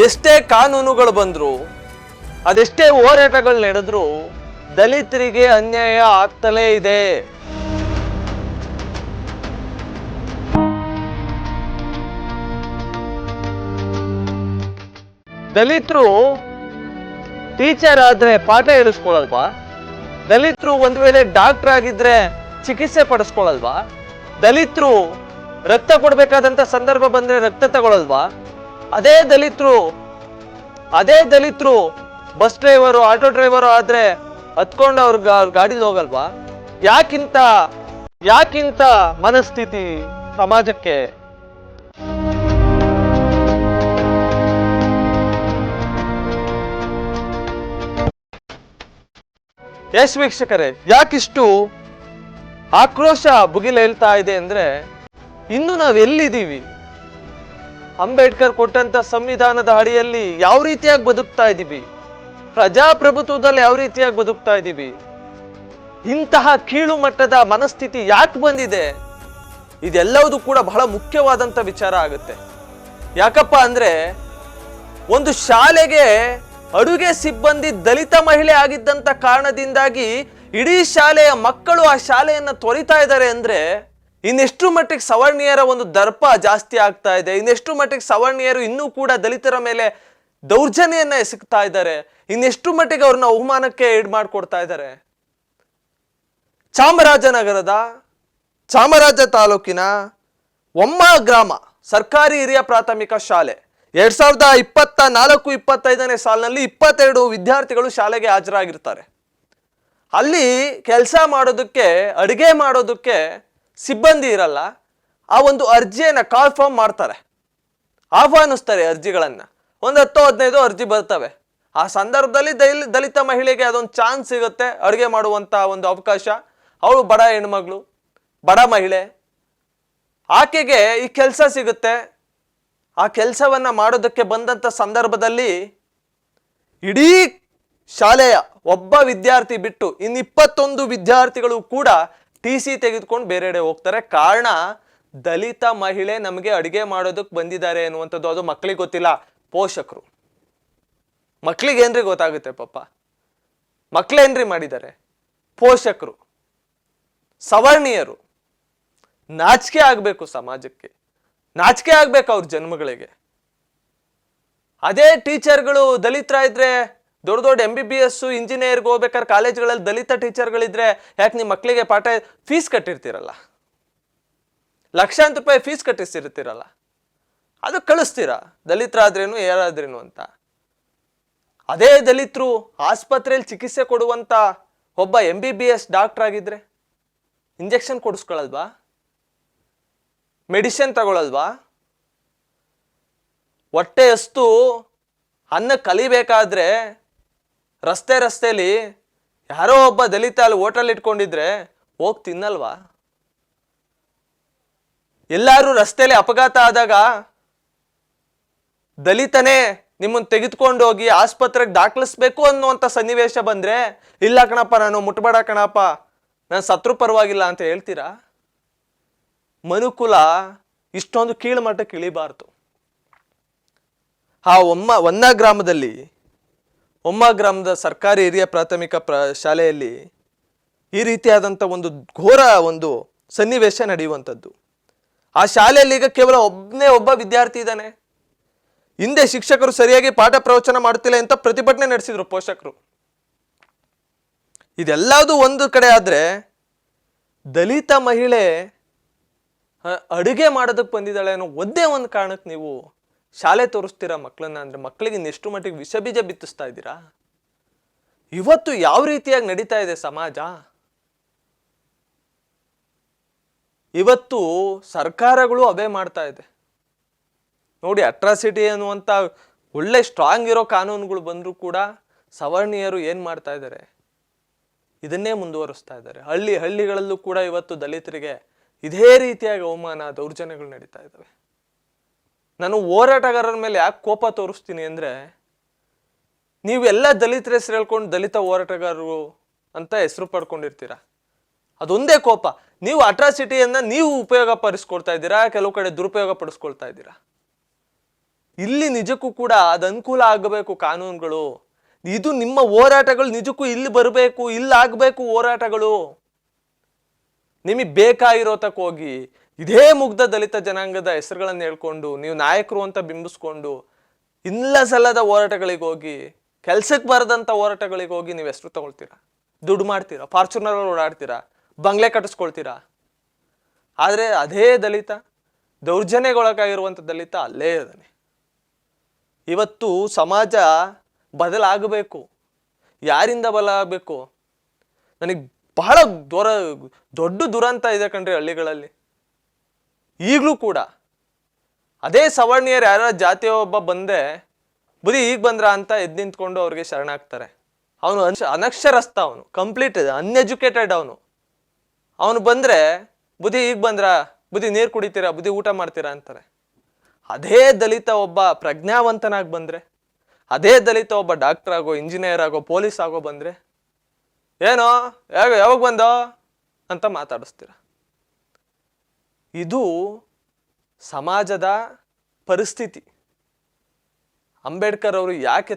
ಎಷ್ಟೇ ಕಾನೂನುಗಳು ಬಂದ್ರು, ಅದೆಷ್ಟೇ ಹೋರಾಟಗಳು ನಡೆದ್ರು ದಲಿತರಿಗೆ ಅನ್ಯಾಯ ಆಗ್ತಲೇ ಇದೆ. ದಲಿತರು ಟೀಚರ್ ಆದ್ರೆ ಪಾಠ ಹೇಳಿಸ್ಕೊಳಲ್ವಾ? ದಲಿತರು ಒಂದ್ ವೇಳೆ ಡಾಕ್ಟರ್ ಆಗಿದ್ರೆ ಚಿಕಿತ್ಸೆ ಪಡಿಸ್ಕೊಳಲ್ವಾ? ದಲಿತರು ರಕ್ತ ಕೊಡ್ಬೇಕಾದಂತ ಸಂದರ್ಭ ಬಂದ್ರೆ ರಕ್ತ ತಗೊಳಲ್ವಾ? ಅದೇ ದಲಿತರು ಬಸ್ ಡ್ರೈವರು, ಆಟೋ ಡ್ರೈವರು ಆದ್ರೆ ಹತ್ಕೊಂಡು ಅವ್ರ ಗಾಡಿಲಿ ಹೋಗಲ್ವಾ? ಯಾಕಿಂತ ಮನಸ್ಥಿತಿ ಸಮಾಜಕ್ಕೆ? ಎಸ್ ವೀಕ್ಷಕರೇ, ಯಾಕಿಷ್ಟು ಆಕ್ರೋಶ ಭುಗಿಲೇಳ್ತಾ ಇದೆ ಅಂದ್ರೆ ಇನ್ನು ನಾವ್ ಎಲ್ಲಿದ್ದೀವಿ? ಅಂಬೇಡ್ಕರ್ ಕೊಟ್ಟಂತ ಸಂವಿಧಾನದ ಅಡಿಯಲ್ಲಿ ಯಾವ ರೀತಿಯಾಗಿ ಬದುಕ್ತಾ ಇದ್ದೀವಿ? ಪ್ರಜಾಪ್ರಭುತ್ವದಲ್ಲಿ ಯಾವ ರೀತಿಯಾಗಿ ಬದುಕ್ತಾ ಇದ್ದೀವಿ? ಇಂತಹ ಕೀಳು ಮಟ್ಟದ ಮನಸ್ಥಿತಿ ಯಾಕೆ ಬಂದಿದೆ? ಇದೆಲ್ಲವೂ ಕೂಡ ಬಹಳ ಮುಖ್ಯವಾದಂತ ವಿಚಾರ ಆಗುತ್ತೆ. ಯಾಕಪ್ಪ ಅಂದ್ರೆ ಒಂದು ಶಾಲೆಗೆ ಅಡುಗೆ ಸಿಬ್ಬಂದಿ ದಲಿತ ಮಹಿಳೆ ಆಗಿದ್ದಂತ ಕಾರಣದಿಂದಾಗಿ ಇಡೀ ಶಾಲೆಯ ಮಕ್ಕಳು ಆ ಶಾಲೆಯನ್ನ ತೊರಿತಾ ಇದ್ದಾರೆ ಅಂದ್ರೆ ಇನ್ನೆಷ್ಟು ಮಟ್ಟಿಗೆ ಸವರ್ಣೀಯರ ಒಂದು ದರ್ಪ ಜಾಸ್ತಿ ಆಗ್ತಾ ಇದೆ, ಇನ್ನೆಷ್ಟು ಮಟ್ಟಿಗೆ ಸವರ್ಣೀಯರು ಇನ್ನೂ ಕೂಡ ದಲಿತರ ಮೇಲೆ ದೌರ್ಜನ್ಯವನ್ನ ಎಸಗ್ತಾ ಇದ್ದಾರೆ, ಇನ್ನೆಷ್ಟು ಮಟ್ಟಿಗೆ ಅವ್ರನ್ನ ಅವಮಾನಕ್ಕೆ ಈಡು ಮಾಡ್ಕೊಡ್ತಾ ಇದ್ದಾರೆ. ಚಾಮರಾಜ ತಾಲೂಕಿನ ಒಮ್ಮ ಗ್ರಾಮ ಸರ್ಕಾರಿ ಹಿರಿಯ ಪ್ರಾಥಮಿಕ ಶಾಲೆ 2024-25ನೇ ಸಾಲಿನಲ್ಲಿ 22 ವಿದ್ಯಾರ್ಥಿಗಳು ಶಾಲೆಗೆ ಹಾಜರಾಗಿರ್ತಾರೆ. ಅಲ್ಲಿ ಕೆಲಸ ಮಾಡೋದಕ್ಕೆ, ಅಡುಗೆ ಮಾಡೋದಕ್ಕೆ ಸಿಬ್ಬಂದಿ ಇರಲ್ಲ. ಆ ಒಂದು ಅರ್ಜಿಯನ್ನ ಕಾಲ್ ಫಾರ್ಮ್ ಮಾಡ್ತಾರೆ, ಆಹ್ವಾನಿಸ್ತಾರೆ ಅರ್ಜಿಗಳನ್ನ. ಒಂದು 10-15 ಅರ್ಜಿ ಬರ್ತವೆ. ಆ ಸಂದರ್ಭದಲ್ಲಿ ದಲಿತ ಮಹಿಳೆಗೆ ಅದೊಂದು ಚಾನ್ಸ್ ಸಿಗುತ್ತೆ ಅಡುಗೆ ಮಾಡುವಂತ ಒಂದು ಅವಕಾಶ. ಅವಳು ಬಡ ಹೆಣ್ಮಗಳು, ಬಡ ಮಹಿಳೆ, ಆಕೆಗೆ ಈ ಕೆಲಸ ಸಿಗುತ್ತೆ. ಆ ಕೆಲಸವನ್ನ ಮಾಡೋದಕ್ಕೆ ಬಂದಂತ ಸಂದರ್ಭದಲ್ಲಿ ಇಡೀ ಶಾಲೆಯ ಒಬ್ಬ ವಿದ್ಯಾರ್ಥಿ ಬಿಟ್ಟು ಇನ್ನು 21 ವಿದ್ಯಾರ್ಥಿಗಳು ಕೂಡ TC ತೆಗೆದುಕೊಂಡು ಬೇರೆಡೆ ಹೋಗ್ತಾರೆ. ಕಾರಣ ದಲಿತ ಮಹಿಳೆ ನಮಗೆ ಅಡುಗೆ ಮಾಡೋದಕ್ಕೆ ಬಂದಿದ್ದಾರೆ ಅನ್ನುವಂಥದ್ದು. ಅದು ಮಕ್ಕಳಿಗೆ ಗೊತ್ತಿಲ್ಲ, ಪೋಷಕರು. ಮಕ್ಕಳಿಗೆ ಏನ್ರಿ ಗೊತ್ತಾಗುತ್ತೆ ಪಾಪ? ಮಕ್ಕಳೇನ್ರಿ ಮಾಡಿದ್ದಾರೆ? ಪೋಷಕರು, ಸವರ್ಣೀಯರು. ನಾಚಿಕೆ ಆಗ್ಬೇಕು ಸಮಾಜಕ್ಕೆ, ನಾಚಿಕೆ ಆಗ್ಬೇಕು ಅವ್ರ ಜನ್ಮಗಳಿಗೆ. ಅದೇ ಟೀಚರ್ಗಳು ದಲಿತರ ಇದ್ರೆ, ದೊಡ್ಡ ದೊಡ್ಡ MBBS ಇಂಜಿನಿಯರ್ಗೆ ಹೋಗ್ಬೇಕಾದ್ರೆ ಕಾಲೇಜ್ಗಳಲ್ಲಿ ದಲಿತ ಟೀಚರ್ಗಳಿದ್ರೆ ಯಾಕೆ ನಿಮ್ಮ ಮಕ್ಕಳಿಗೆ ಫೀಸ್ ಕಟ್ಟಿರ್ತೀರಲ್ಲ, ಲಕ್ಷಾಂತರ ರೂಪಾಯಿ ಫೀಸ್ ಕಟ್ಟಿಸಿರ್ತೀರಲ್ಲ, ಅದು ಕಳಿಸ್ತೀರಾ ದಲಿತರಾದ್ರೇನು ಯಾರಾದ್ರೇನು ಅಂತ. ಅದೇ ದಲಿತರು ಆಸ್ಪತ್ರೆಯಲ್ಲಿ ಚಿಕಿತ್ಸೆ ಕೊಡುವಂತ ಒಬ್ಬ MBBS ಡಾಕ್ಟರ್ ಆಗಿದ್ರೆ ಇಂಜೆಕ್ಷನ್ ಕೊಡಿಸ್ಕೊಳಲ್ವಾ? ಮೆಡಿಸಿನ್ ತಗೊಳಲ್ವಾ? ಹೊಟ್ಟೆ ಅಷ್ಟು ಅನ್ನ ಕಲಿಬೇಕಾದ್ರೆ ರಸ್ತೆಲಿ ಯಾರೋ ಒಬ್ಬ ದಲಿತ ಅಲ್ಲಿ ಹೋಟೆಲ್ ಇಟ್ಕೊಂಡಿದ್ರೆ ಹೋಗಿ ತಿನ್ನಲ್ವಾ? ಎಲ್ಲಾರು ರಸ್ತೆಯಲ್ಲಿ ಅಪಘಾತ ಆದಾಗ ದಲಿತನೇ ನಿಮ್ಮನ್ನು ತೆಗೆದುಕೊಂಡು ಹೋಗಿ ಆಸ್ಪತ್ರೆಗೆ ದಾಖಲಿಸ್ಬೇಕು ಅನ್ನುವಂಥ ಸನ್ನಿವೇಶ ಬಂದ್ರೆ ಇಲ್ಲ ಕಣಪ್ಪ, ನಾನು ಮುಟ್ಬೇಡ ಕಣಪ್ಪ, ನಾನು ಸತ್ರು ಪರವಾಗಿಲ್ಲ ಅಂತ ಹೇಳ್ತೀರಾ? ಮನುಕುಲ ಇಷ್ಟೊಂದು ಕೀಳು ಮಟ್ಟಕ್ಕೆ ಇಳಿಬಾರ್ದು. ಆ ಒಮ್ಮ ಗ್ರಾಮದ ಸರ್ಕಾರಿ ಹಿರಿಯ ಪ್ರಾಥಮಿಕ ಶಾಲೆಯಲ್ಲಿ ಈ ರೀತಿಯಾದಂಥ ಒಂದು ಘೋರ ಒಂದು ಸನ್ನಿವೇಶ ನಡೆಯುವಂಥದ್ದು. ಆ ಶಾಲೆಯಲ್ಲಿ ಈಗ ಕೇವಲ ಒಬ್ಬ ವಿದ್ಯಾರ್ಥಿ ಇದ್ದಾನೆ. ಹಿಂದೆ ಶಿಕ್ಷಕರು ಸರಿಯಾಗಿ ಪಾಠ ಪ್ರವಚನ ಮಾಡುತ್ತಿಲ್ಲ ಅಂತ ಪ್ರತಿಭಟನೆ ನಡೆಸಿದ್ರು ಪೋಷಕರು. ಇದೆಲ್ಲದೂ ಒಂದು ಕಡೆ ಆದ್ರೆ ದಲಿತ ಮಹಿಳೆ ಅಡುಗೆ ಮಾಡೋದಕ್ಕೆ ಬಂದಿದ್ದಾಳೆ ಅನ್ನೋ ಒಂದೇ ಒಂದು ಕಾರಣಕ್ಕೆ ನೀವು ಶಾಲೆ ತೋರಿಸ್ತೀರಾ ಮಕ್ಕಳನ್ನ ಅಂದ್ರೆ ಮಕ್ಕಳಿಗೆ ಇನ್ನೆಷ್ಟು ಮಟ್ಟಿಗೆ ವಿಷ ಬೀಜ ಬಿತ್ತಿಸ್ತಾ ಇದ್ದೀರಾ? ಇವತ್ತು ಯಾವ ರೀತಿಯಾಗಿ ನಡೀತಾ ಇದೆ ಸಮಾಜ? ಇವತ್ತು ಸರ್ಕಾರಗಳು ಅವೇ ಮಾಡ್ತಾ ಇದೆ ನೋಡಿ. ಅಟ್ರಾಸಿಟಿ ಅನ್ನುವಂಥ ಒಳ್ಳೆ ಸ್ಟ್ರಾಂಗ್ ಇರೋ ಕಾನೂನುಗಳು ಬಂದರೂ ಕೂಡ ಸವರ್ಣೀಯರು ಏನು ಮಾಡ್ತಾ ಇದ್ದಾರೆ? ಇದನ್ನೇ ಮುಂದುವರಿಸ್ತಾ ಇದ್ದಾರೆ. ಹಳ್ಳಿಗಳಲ್ಲೂ ಕೂಡ ಇವತ್ತು ದಲಿತರಿಗೆ ಇದೇ ರೀತಿಯಾಗಿ ಅವಮಾನ, ದೌರ್ಜನ್ಯಗಳು ನಡೀತಾ ಇದ್ದಾವೆ. ನಾನು ಹೋರಾಟಗಾರರ ಮೇಲೆ ಯಾಕೆ ಕೋಪ ತೋರಿಸ್ತೀನಿ ಅಂದರೆ, ನೀವೆಲ್ಲ ದಲಿತರ ಹೆಸರು ಹೇಳ್ಕೊಂಡು ದಲಿತ ಹೋರಾಟಗಾರರು ಅಂತ ಹೆಸರು ಪಡ್ಕೊಂಡಿರ್ತೀರ. ಅದೊಂದೇ ಕೋಪ. ನೀವು ಅಟ್ರಾಸಿಟಿಯನ್ನ ನೀವು ಉಪಯೋಗ ಪಡಿಸ್ಕೊಳ್ತಾ ಇದ್ದೀರಾ, ಕೆಲವು ಕಡೆ ದುರುಪಯೋಗ ಪಡಿಸ್ಕೊಳ್ತಾ ಇದ್ದೀರಾ. ಇಲ್ಲಿ ನಿಜಕ್ಕೂ ಕೂಡ ಅದು ಅನುಕೂಲ ಆಗಬೇಕು ಕಾನೂನುಗಳು. ಇದು ನಿಮ್ಮ ಹೋರಾಟಗಳು ನಿಜಕ್ಕೂ ಇಲ್ಲಿ ಬರಬೇಕು, ಇಲ್ಲಿ ಆಗಬೇಕು ಹೋರಾಟಗಳು. ನಿಮಗೆ ಬೇಕಾಗಿರೋತಕ್ಕೆ ಹೋಗಿ ಇದೇ ಮುಗ್ಧ ದಲಿತ ಜನಾಂಗದ ಹೆಸರುಗಳನ್ನು ಹೇಳ್ಕೊಂಡು ನೀವು ನಾಯಕರು ಅಂತ ಬಿಂಬಿಸ್ಕೊಂಡು ಇಲ್ಲ ಸಲ್ಲದ ಹೋರಾಟಗಳಿಗೆ ಹೋಗಿ, ಕೆಲ್ಸಕ್ಕೆ ಬರದಂಥ ಹೋರಾಟಗಳಿಗೆ ಹೋಗಿ ನೀವು ಹೆಸರು ತಗೊಳ್ತೀರಾ, ದುಡ್ಡು ಮಾಡ್ತೀರಾ, ಫಾರ್ಚುನರ್ ಓಡಾಡ್ತೀರಾ, ಬಂಗ್ಲೆ ಕಟ್ಟಿಸ್ಕೊಳ್ತೀರಾ. ಆದರೆ ಅದೇ ದಲಿತ, ದೌರ್ಜನ್ಯಗೊಳಗಾಗಿರುವಂಥ ದಲಿತ ಅಲ್ಲೇ ಇದ್ದಾನೆ. ಇವತ್ತು ಸಮಾಜ ಬದಲಾಗಬೇಕು. ಯಾರಿಂದ ಬದಲಾಗಬೇಕು? ನನಗೆ ಬಹಳ ದೊಡ್ಡ ದುರಂತ ಇದೆ ಕಣ್ರಿ ಹಳ್ಳಿಗಳಲ್ಲಿ. ಈಗಲೂ ಕೂಡ ಅದೇ ಸವರ್ಣೀಯರು ಯಾರ ಜಾತಿಯ ಒಬ್ಬ ಬಂದೆ ಬುದ್ಧಿ ಈಗ ಬಂದ್ರ ಅಂತ ಎದ್ದು ನಿಂತ್ಕೊಂಡು ಅವ್ರಿಗೆ ಶರಣಾಗ್ತಾರೆ. ಅವನು ಅನಕ್ಷರಸ್ಥ, ಅವನು ಕಂಪ್ಲೀಟ್ ಅನ್ಎಜುಕೇಟೆಡ್. ಅವನು ಬಂದ್ರೆ ಬುದ್ಧಿ ಈಗ ಬಂದ್ರ, ಬುದ್ಧಿ ನೀರು ಕುಡಿತೀರಾ, ಬುದ್ಧಿ ಊಟ ಮಾಡ್ತೀರಾ ಅಂತಾರೆ. ಅದೇ ದಲಿತ ಒಬ್ಬ ಪ್ರಜ್ಞಾವಂತನಾಗಿ ಬಂದ್ರೆ, ಅದೇ ದಲಿತ ಒಬ್ಬ ಡಾಕ್ಟರ್ ಆಗೋ, ಇಂಜಿನಿಯರ್ ಆಗೋ, ಪೊಲೀಸ್ ಆಗೋ ಬಂದ್ರೆ ಏನೋ ಯಾವಾಗ ಬಂದೋ ಅಂತ ಮಾತಾಡಿಸ್ತೀರ. ಇದು ಸಮಾಜದ ಪರಿಸ್ಥಿತಿ. ಅಂಬೇಡ್ಕರ್ ಅವರು ಯಾಕೆ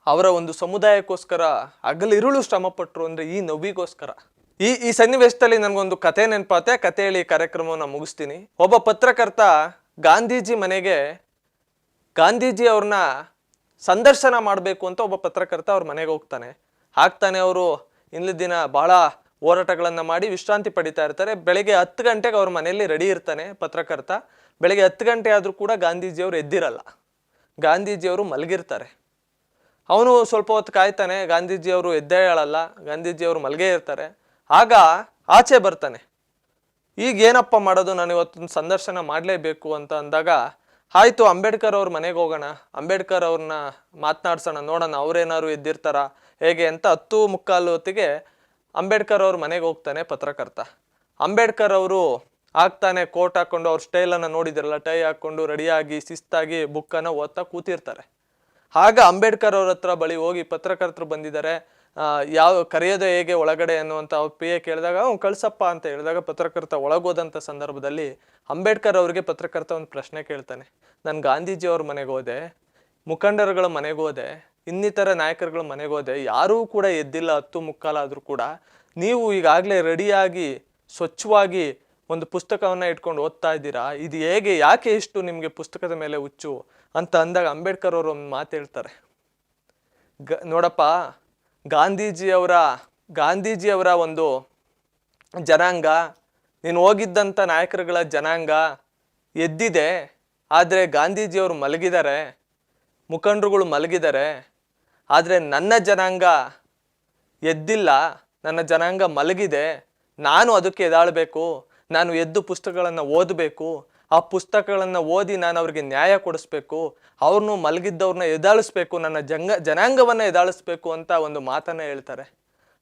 ಅವರ ಒಂದು ಸಮುದಾಯಕ್ಕೋಸ್ಕರ ಹಗಲಿರುಳು ಶ್ರಮಪಟ್ಟರು ಅಂದ್ರೆ ಈ ನೋವಿಗೋಸ್ಕರ. ಈ ಸನ್ನಿವೇಶದಲ್ಲಿ ನನಗೊಂದು ಕತೆ ನೆನಪಾತೆ. ಕತೆ ಹೇಳಿ ಕಾರ್ಯಕ್ರಮವನ್ನು ಮುಗಿಸ್ತೀನಿ. ಒಬ್ಬ ಪತ್ರಕರ್ತ ಗಾಂಧೀಜಿ ಮನೆಗೆ ಗಾಂಧೀಜಿ ಅವ್ರನ್ನ ಸಂದರ್ಶನ ಮಾಡಬೇಕು ಅಂತ ಒಬ್ಬ ಪತ್ರಕರ್ತ ಅವ್ರ ಮನೆಗೆ ಹೋಗ್ತಾನೆ. ಅವರು ಇಂದಿನ ದಿನ ಬಹಳ ಹೋರಾಟಗಳನ್ನು ಮಾಡಿ ವಿಶ್ರಾಂತಿ ಪಡಿತಾ ಇರ್ತಾರೆ. ಬೆಳಗ್ಗೆ 10 ಗಂಟೆಗೆ ಅವ್ರ ಮನೆಯಲ್ಲಿ ರೆಡಿ ಇರ್ತಾನೆ ಪತ್ರಕರ್ತ. ಬೆಳಗ್ಗೆ 10 ಗಂಟೆ ಆದರೂ ಕೂಡ ಗಾಂಧೀಜಿಯವರು ಎದ್ದಿರಲ್ಲ, ಗಾಂಧೀಜಿಯವರು ಮಲಗಿರ್ತಾರೆ. ಅವನು ಸ್ವಲ್ಪ ಹೊತ್ತು ಕಾಯ್ತಾನೆ, ಗಾಂಧೀಜಿಯವರು ಎದ್ದೇ ಹೇಳಲ್ಲ, ಗಾಂಧೀಜಿಯವರು ಮಲಗೇ ಇರ್ತಾರೆ. ಆಗ ಆಚೆ ಬರ್ತಾನೆ. ಈಗ ಏನಪ್ಪ ಮಾಡೋದು, ನಾನು ಇವತ್ತೊಂದು ಸಂದರ್ಶನ ಮಾಡಲೇಬೇಕು ಅಂತ ಅಂದಾಗ, ಆಯಿತು ಅಂಬೇಡ್ಕರ್ ಅವ್ರ ಮನೆಗೆ ಹೋಗೋಣ, ಅಂಬೇಡ್ಕರ್ ಅವ್ರನ್ನ ಮಾತನಾಡ್ಸೋಣ, ನೋಡೋಣ ಅವ್ರೇನಾದ್ರು ಎದ್ದಿರ್ತಾರ ಹೇಗೆ ಅಂತ 10:45 ಹೊತ್ತಿಗೆ ಅಂಬೇಡ್ಕರ್ ಅವ್ರ ಮನೆಗೆ ಹೋಗ್ತಾನೆ ಪತ್ರಕರ್ತ. ಅಂಬೇಡ್ಕರ್ ಅವರು ಆಗ್ತಾನೆ ಕೋಟ್ ಹಾಕೊಂಡು, ಅವ್ರ ಸ್ಟೈಲನ್ನು ನೋಡಿದಿರಲ್ಲ, ಟೈ ಹಾಕೊಂಡು ರೆಡಿಯಾಗಿ ಶಿಸ್ತಾಗಿ ಬುಕ್ಕನ್ನು ಓದ್ತಾ ಕೂತಿರ್ತಾರೆ. ಆಗ ಅಂಬೇಡ್ಕರ್ ಅವ್ರ ಹತ್ರ ಬಳಿ ಹೋಗಿ ಪತ್ರಕರ್ತರು ಬಂದಿದ್ದಾರೆ, ಯಾವ ಕರೆಯೋದು ಹೇಗೆ ಒಳಗಡೆ ಅನ್ನುವಂಥ ಪಿ ಎ ಕೇಳಿದಾಗ ಅವ್ನು ಕಳ್ಸಪ್ಪ ಅಂತ ಹೇಳಿದಾಗ ಪತ್ರಕರ್ತ ಒಳಗೋದಂಥ ಸಂದರ್ಭದಲ್ಲಿ ಅಂಬೇಡ್ಕರ್ ಅವ್ರಿಗೆ ಪತ್ರಕರ್ತ ಒಂದು ಪ್ರಶ್ನೆ ಕೇಳ್ತಾನೆ. ನಾನು ಗಾಂಧೀಜಿಯವ್ರ ಮನೆಗೆ ಹೋದೆ, ಮುಖಂಡರುಗಳ ಮನೆಗೆ ಹೋದೆ, ಇನ್ನಿತರ ನಾಯಕರುಗಳ ಮನೆಗೆ ಹೋದೆ, ಯಾರೂ ಕೂಡ ಎದ್ದಿಲ್ಲ 10:45 ಆದರೂ ಕೂಡ. ನೀವು ಈಗಾಗಲೇ ರೆಡಿಯಾಗಿ ಸ್ವಚ್ಛವಾಗಿ ಒಂದು ಪುಸ್ತಕವನ್ನು ಇಟ್ಕೊಂಡು ಓದ್ತಾ ಇದ್ದೀರಾ, ಇದು ಹೇಗೆ, ಯಾಕೆ ಇಷ್ಟು ನಿಮಗೆ ಪುಸ್ತಕದ ಮೇಲೆ ಹುಚ್ಚು ಅಂತ ಅಂದಾಗ ಅಂಬೇಡ್ಕರ್ ಅವರು ಒಂದು ಮಾತು ಹೇಳ್ತಾರೆ. ನೋಡಪ್ಪ, ಗಾಂಧೀಜಿಯವರ ಒಂದು ಜನಾಂಗ, ನೀನು ಹೋಗಿದ್ದಂಥ ನಾಯಕರುಗಳ ಜನಾಂಗ ಎದ್ದಿದೆ, ಆದರೆ ಗಾಂಧೀಜಿಯವರು ಮಲಗಿದ್ದಾರೆ, ಮುಖಂಡರುಗಳು ಮಲಗಿದ್ದಾರೆ. ಆದರೆ ನನ್ನ ಜನಾಂಗ ಎದ್ದಿಲ್ಲ, ನನ್ನ ಜನಾಂಗ ಮಲಗಿದೆ. ನಾನು ಅದಕ್ಕೆ ಎದಾಳಬೇಕು, ನಾನು ಎದ್ದು ಪುಸ್ತಕಗಳನ್ನು ಓದಬೇಕು, ಆ ಪುಸ್ತಕಗಳನ್ನು ಓದಿ ನಾನು ಅವ್ರಿಗೆ ನ್ಯಾಯ ಕೊಡಿಸ್ಬೇಕು, ಅವ್ರನ್ನೂ ಮಲಗಿದ್ದವ್ರನ್ನ ಎದಾಳಿಸ್ಬೇಕು, ನನ್ನ ಜನಾಂಗವನ್ನು ಎದಾಳಿಸ್ಬೇಕು ಅಂತ ಒಂದು ಮಾತನ್ನು ಹೇಳ್ತಾರೆ.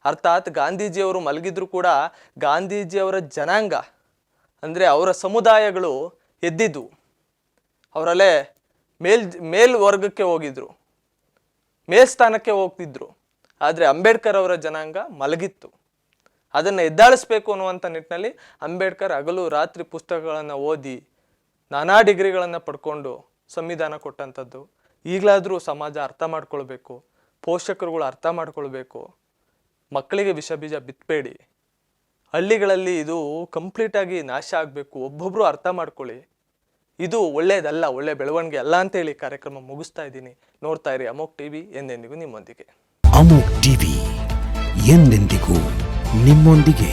ಅರ್ಥಾತ್ ಗಾಂಧೀಜಿಯವರು ಮಲಗಿದ್ರು ಕೂಡ ಗಾಂಧೀಜಿಯವರ ಜನಾಂಗ ಅಂದರೆ ಅವರ ಸಮುದಾಯಗಳು ಎದ್ದಿದ್ದು, ಅವರಲ್ಲೇ ಮೇಲ್ವರ್ಗಕ್ಕೆ ಹೋಗಿದ್ರು, ಮೇಲ್ಸ್ಥಾನಕ್ಕೆ ಹೋಗ್ತಿದ್ರು. ಆದರೆ ಅಂಬೇಡ್ಕರ್ ಅವರ ಜನಾಂಗ ಮಲಗಿತ್ತು. ಅದನ್ನು ಎದ್ದಾಳಿಸ್ಬೇಕು ಅನ್ನುವಂಥ ನಿಟ್ಟಿನಲ್ಲಿ ಅಂಬೇಡ್ಕರ್ ಹಗಲು ರಾತ್ರಿ ಪುಸ್ತಕಗಳನ್ನು ಓದಿ ನಾನಾ ಡಿಗ್ರಿಗಳನ್ನು ಪಡ್ಕೊಂಡು ಸಂವಿಧಾನ ಕೊಟ್ಟಂಥದ್ದು. ಈಗಲಾದರೂ ಸಮಾಜ ಅರ್ಥ ಮಾಡ್ಕೊಳ್ಬೇಕು, ಪೋಷಕರುಗಳು ಅರ್ಥ ಮಾಡ್ಕೊಳ್ಬೇಕು. ಮಕ್ಕಳಿಗೆ ವಿಷ ಬೀಜ ಬಿತ್ತಬೇಡಿ. ಹಳ್ಳಿಗಳಲ್ಲಿ ಇದು ಕಂಪ್ಲೀಟಾಗಿ ನಾಶ ಆಗಬೇಕು. ಒಬ್ಬೊಬ್ಬರು ಅರ್ಥ ಮಾಡ್ಕೊಳ್ಳಿ, ಇದು ಒಳ್ಳೆಯದಲ್ಲ, ಒಳ್ಳೆ ಬೆಳವಣಿಗೆ ಅಲ್ಲ ಅಂತೇಳಿ ಕಾರ್ಯಕ್ರಮ ಮುಗಿಸ್ತಾ ಇದ್ದೀನಿ. ನೋಡ್ತಾ ಇರಿ ಅಮೋಕ್ ಟಿವಿ, ಎಂದೆಂದಿಗೂ ನಿಮ್ಮೊಂದಿಗೆ. ಅಮೋಕ್ ಟಿವಿ ಎಂದೆಂದಿಗೂ ನಿಮ್ಮೊಂದಿಗೆ.